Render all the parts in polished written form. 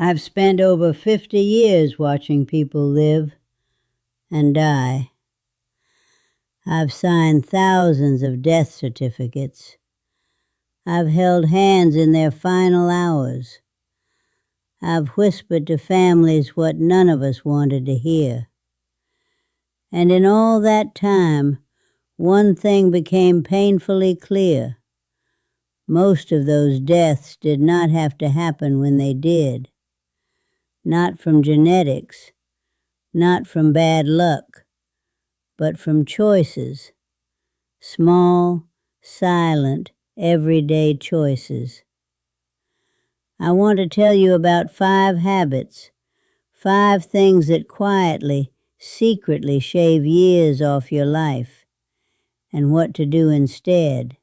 I've spent over 50 years watching people live and die. I've signed thousands of death certificates. I've held hands in their final hours. I've whispered to families what none of us wanted to hear. And in all that time, one thing became painfully clear. Most of those deaths did not have to happen when they did. Not from genetics, not from bad luck, but from choices. Small, silent, everyday choices. I want to tell you about 5 habits, 5 things that quietly, secretly shave years off your life, and what to do instead.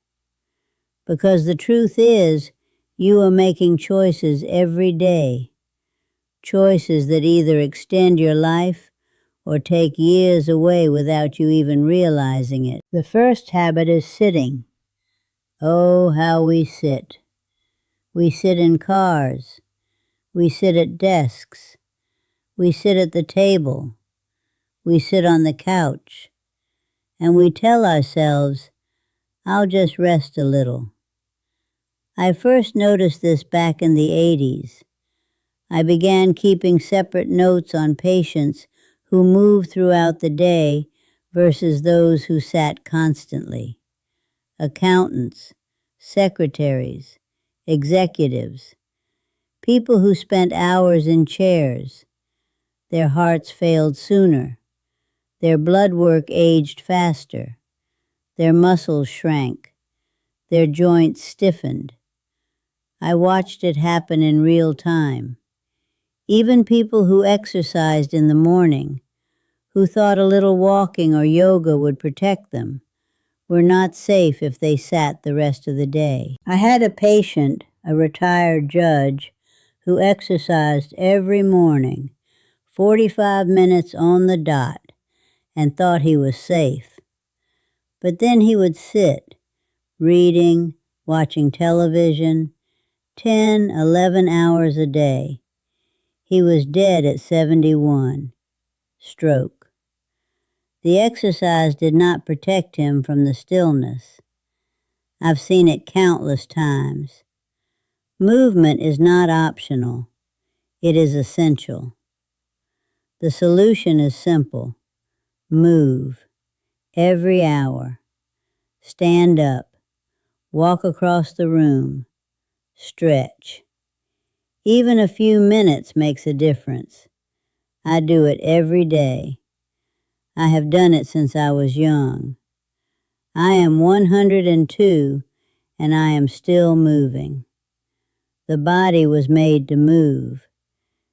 Because the truth is, you are making choices every day. Choices that either extend your life or take years away without you even realizing it. The first habit is sitting. Oh, how we sit. We sit in cars. We sit at desks. We sit at the table. We sit on the couch. And we tell ourselves, I'll just rest a little. I first noticed this back in the 80s. I began keeping separate notes on patients who moved throughout the day versus those who sat constantly. Accountants, secretaries, executives, people who spent hours in chairs. Their hearts failed sooner. Their blood work aged faster. Their muscles shrank. Their joints stiffened. I watched it happen in real time. Even people who exercised in the morning, who thought a little walking or yoga would protect them, were not safe if they sat the rest of the day. I had a patient, a retired judge, who exercised every morning, 45 minutes on the dot, and thought he was safe. But then he would sit, reading, watching television, 10, 11 hours a day. He was dead at 71. Stroke. The exercise did not protect him from the stillness. I've seen it countless times. Movement is not optional. It is essential. The solution is simple. Move. Every hour. Stand up. Walk across the room. Stretch. Even a few minutes makes a difference. I do it every day. I have done it since I was young. I am 102 and I am still moving. The body was made to move.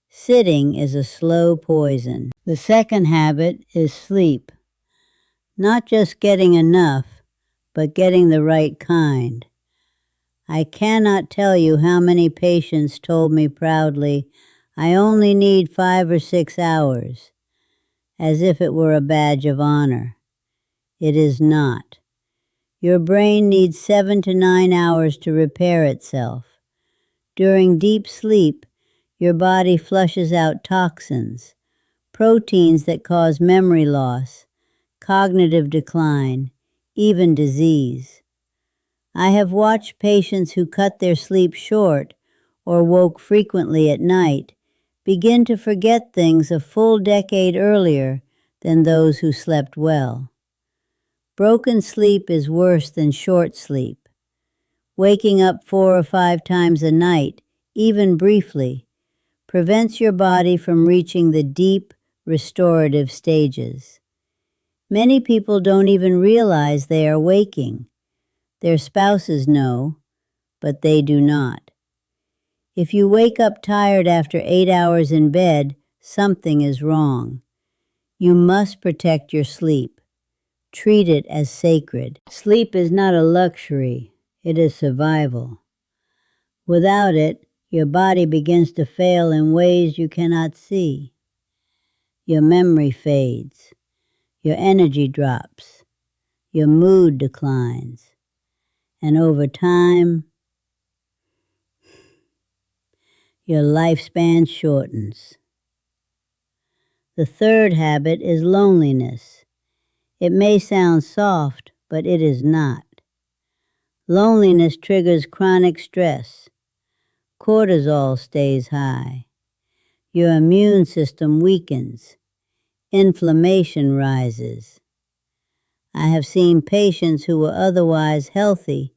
Sitting is a slow poison. The second habit is sleep. Not just getting enough, but getting the right kind. I cannot tell you how many patients told me proudly, I only need 5 or 6 hours, as if it were a badge of honor. It is not. Your brain needs 7 to 9 hours to repair itself. During deep sleep, your body flushes out toxins, proteins that cause memory loss, cognitive decline, even disease. I have watched patients who cut their sleep short or woke frequently at night begin to forget things a full decade earlier than those who slept well. Broken sleep is worse than short sleep. Waking up 4 or 5 times a night, even briefly, prevents your body from reaching the deep, restorative stages. Many people don't even realize they are waking. Their spouses know, but they do not. If you wake up tired after 8 hours in bed, something is wrong. You must protect your sleep. Treat it as sacred. Sleep is not a luxury, it is survival. Without it, your body begins to fail in ways you cannot see. Your memory fades. Your energy drops. Your mood declines. And over time, your lifespan shortens. The third habit is loneliness. It may sound soft, but it is not. Loneliness triggers chronic stress. Cortisol stays high. Your immune system weakens. Inflammation rises. I have seen patients who were otherwise healthy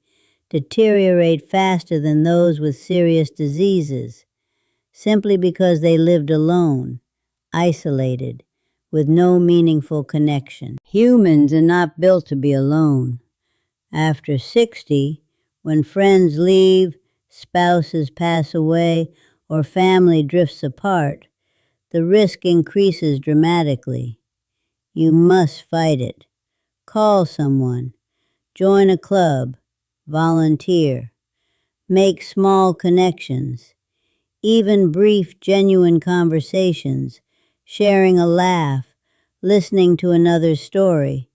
deteriorate faster than those with serious diseases, simply because they lived alone, isolated, with no meaningful connection. Humans are not built to be alone. After 60, when friends leave, spouses pass away, or family drifts apart, the risk increases dramatically. You must fight it. Call someone. Join a club. Volunteer. Make small connections. Even brief, genuine conversations, sharing a laugh, listening to another's story,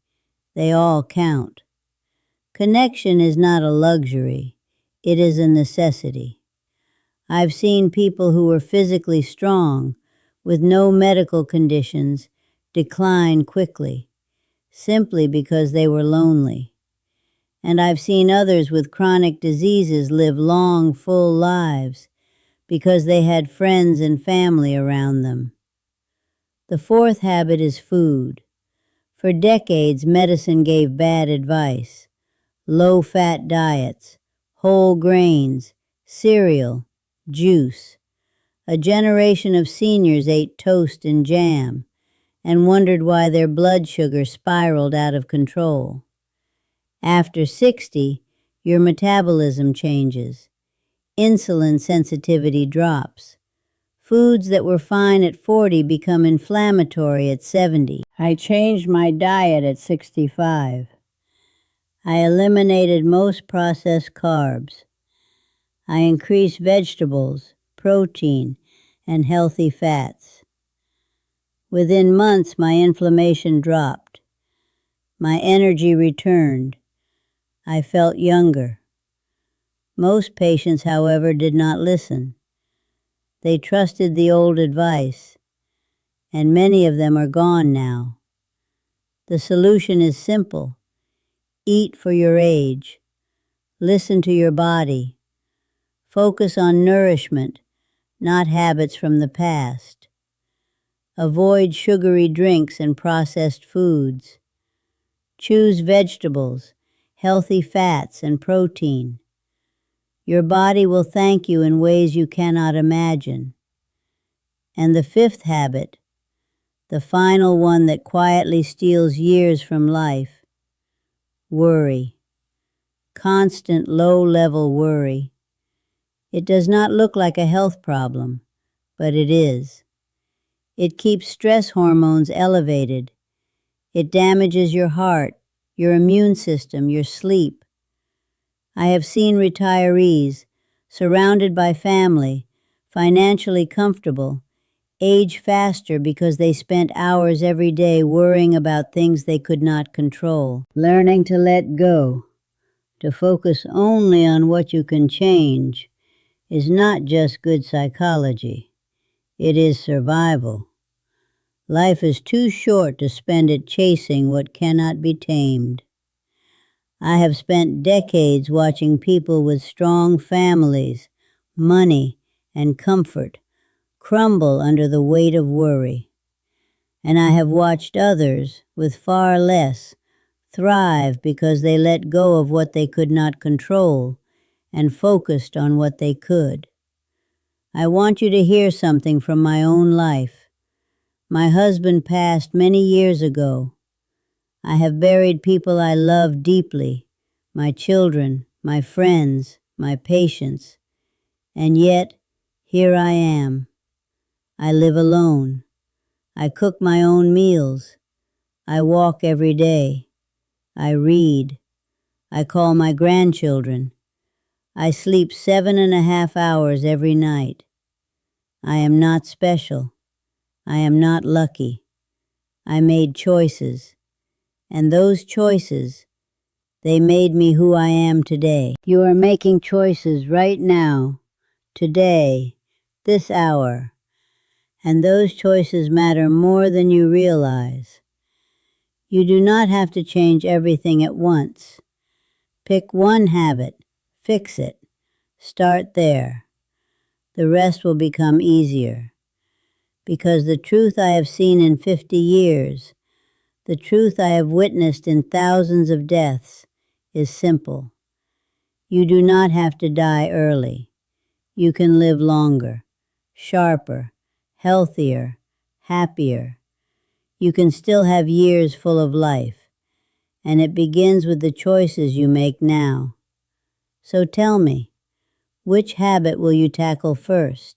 they all count. Connection is not a luxury. It is a necessity. I've seen people who were physically strong, with no medical conditions, decline quickly, simply because they were lonely. And I've seen others with chronic diseases live long, full lives because they had friends and family around them. The fourth habit is food. For decades, medicine gave bad advice. Low-fat diets, whole grains, cereal, juice. A generation of seniors ate toast and jam and wondered why their blood sugar spiraled out of control. After 60, your metabolism changes. Insulin sensitivity drops. Foods that were fine at 40 become inflammatory at 70. I changed my diet at 65. I eliminated most processed carbs. I increased vegetables, protein, and healthy fats. Within months, my inflammation dropped. My energy returned. I felt younger. Most patients, however, did not listen. They trusted the old advice, and many of them are gone now. The solution is simple. Eat for your age. Listen to your body. Focus on nourishment, not habits from the past. Avoid sugary drinks and processed foods. Choose vegetables, healthy fats, and protein. Your body will thank you in ways you cannot imagine. And the fifth habit, the final one that quietly steals years from life, worry. Constant low-level worry. It does not look like a health problem, but it is. It keeps stress hormones elevated. It damages your heart, your immune system, your sleep. I have seen retirees, surrounded by family, financially comfortable, age faster because they spent hours every day worrying about things they could not control. Learning to let go, to focus only on what you can change, is not just good psychology. It is survival. Life is too short to spend it chasing what cannot be tamed. I have spent decades watching people with strong families, money, and comfort crumble under the weight of worry. And I have watched others with far less thrive because they let go of what they could not control and focused on what they could. I want you to hear something from my own life. My husband passed many years ago. I have buried people I love deeply, my children, my friends, my patients. And yet, here I am. I live alone. I cook my own meals. I walk every day. I read. I call my grandchildren. I sleep 7.5 hours every night. I am not special. I am not lucky. I made choices. And those choices, they made me who I am today. You are making choices right now, today. this hour, and those choices matter more than you realize. You do not have to change everything at once. Pick one habit, fix it, start there. The rest will become easier. Because the truth I have seen in 50 years, the truth I have witnessed in thousands of deaths, is simple. You do not have to die early. You can live longer, sharper, healthier, happier. You can still have years full of life, and it begins with the choices you make now. So tell me, which habit will you tackle first?